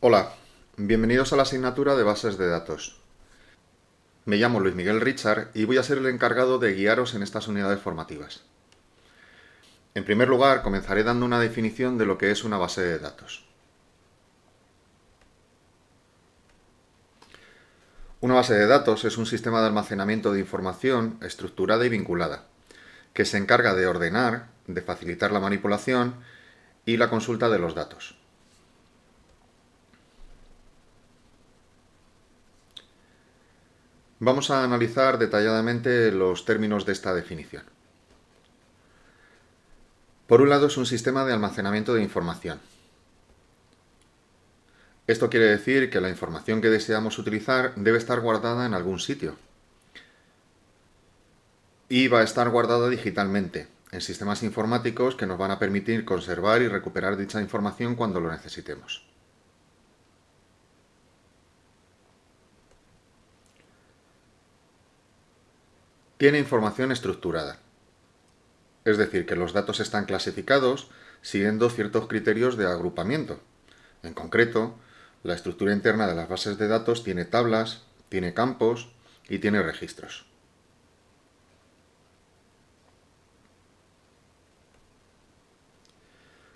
Hola, bienvenidos a la asignatura de bases de datos. Me llamo Luis Miguel Richard y voy a ser el encargado de guiaros en estas unidades formativas. En primer lugar, comenzaré dando una definición de lo que es una base de datos. Una base de datos es un sistema de almacenamiento de información estructurada y vinculada, que se encarga de ordenar, de facilitar la manipulación y la consulta de los datos. Vamos a analizar detalladamente los términos de esta definición. Por un lado, es un sistema de almacenamiento de información. Esto quiere decir que la información que deseamos utilizar debe estar guardada en algún sitio. Y va a estar guardada digitalmente, en sistemas informáticos que nos van a permitir conservar y recuperar dicha información cuando lo necesitemos. Tiene información estructurada. Es decir, que los datos están clasificados siguiendo ciertos criterios de agrupamiento. En concreto, la estructura interna de las bases de datos tiene tablas, tiene campos y tiene registros.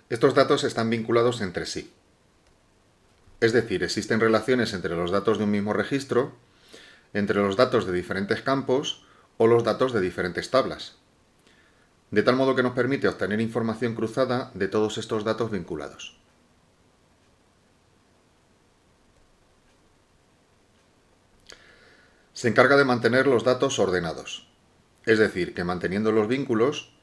Estos datos están vinculados entre sí. Es decir, existen relaciones entre los datos de un mismo registro, entre los datos de diferentes campos o los datos de diferentes tablas, de tal modo que nos permite obtener información cruzada de todos estos datos vinculados. Se encarga de mantener los datos ordenados, es decir, que manteniendo los vínculos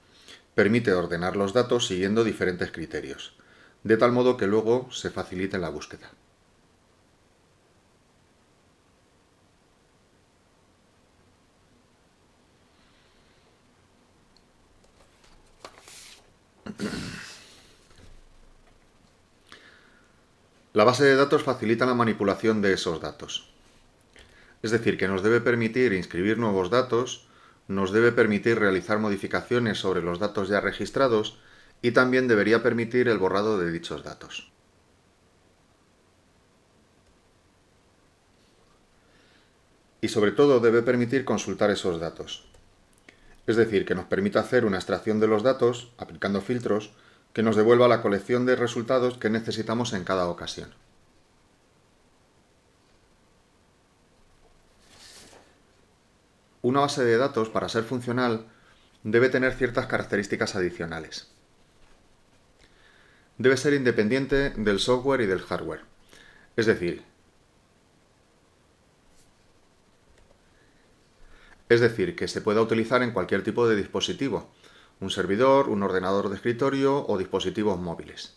permite ordenar los datos siguiendo diferentes criterios, de tal modo que luego se facilite la búsqueda. La base de datos facilita la manipulación de esos datos. Es decir, que nos debe permitir inscribir nuevos datos, nos debe permitir realizar modificaciones sobre los datos ya registrados y también debería permitir el borrado de dichos datos. Y sobre todo debe permitir consultar esos datos. Es decir, que nos permita hacer una extracción de los datos, aplicando filtros, que nos devuelva la colección de resultados que necesitamos en cada ocasión. Una base de datos, para ser funcional, debe tener ciertas características adicionales. Debe ser independiente del software y del hardware. Es decir, que se pueda utilizar en cualquier tipo de dispositivo, un servidor, un ordenador de escritorio o dispositivos móviles.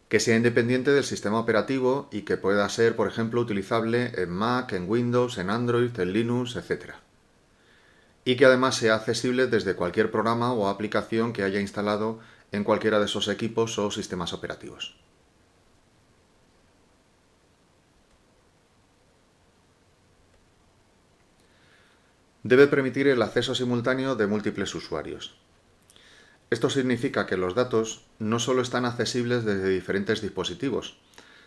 Que sea independiente del sistema operativo y que pueda ser, por ejemplo, utilizable en Mac, en Windows, en Android, en Linux, etc. Y que además sea accesible desde cualquier programa o aplicación que haya instalado en cualquiera de esos equipos o sistemas operativos. Debe permitir el acceso simultáneo de múltiples usuarios. Esto significa que los datos no solo están accesibles desde diferentes dispositivos,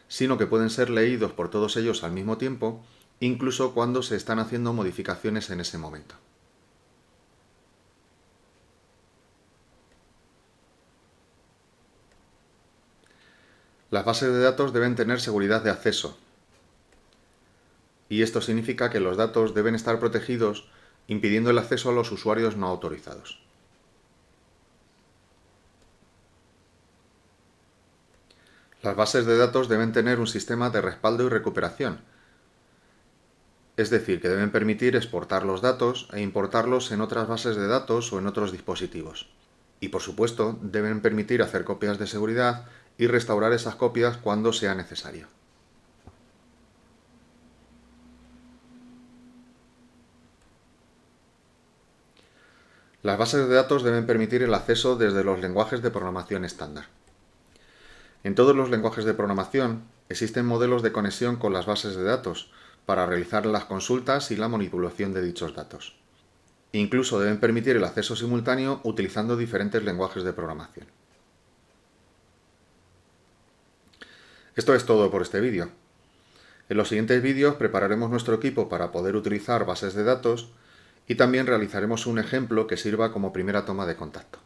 sino que pueden ser leídos por todos ellos al mismo tiempo, incluso cuando se están haciendo modificaciones en ese momento. Las bases de datos deben tener seguridad de acceso, y esto significa que los datos deben estar protegidos impidiendo el acceso a los usuarios no autorizados. Las bases de datos deben tener un sistema de respaldo y recuperación, es decir, que deben permitir exportar los datos e importarlos en otras bases de datos o en otros dispositivos. Y por supuesto, deben permitir hacer copias de seguridad y restaurar esas copias cuando sea necesario. Las bases de datos deben permitir el acceso desde los lenguajes de programación estándar. En todos los lenguajes de programación existen modelos de conexión con las bases de datos para realizar las consultas y la manipulación de dichos datos. Incluso deben permitir el acceso simultáneo utilizando diferentes lenguajes de programación. Esto es todo por este vídeo. En los siguientes vídeos prepararemos nuestro equipo para poder utilizar bases de datos y también realizaremos un ejemplo que sirva como primera toma de contacto.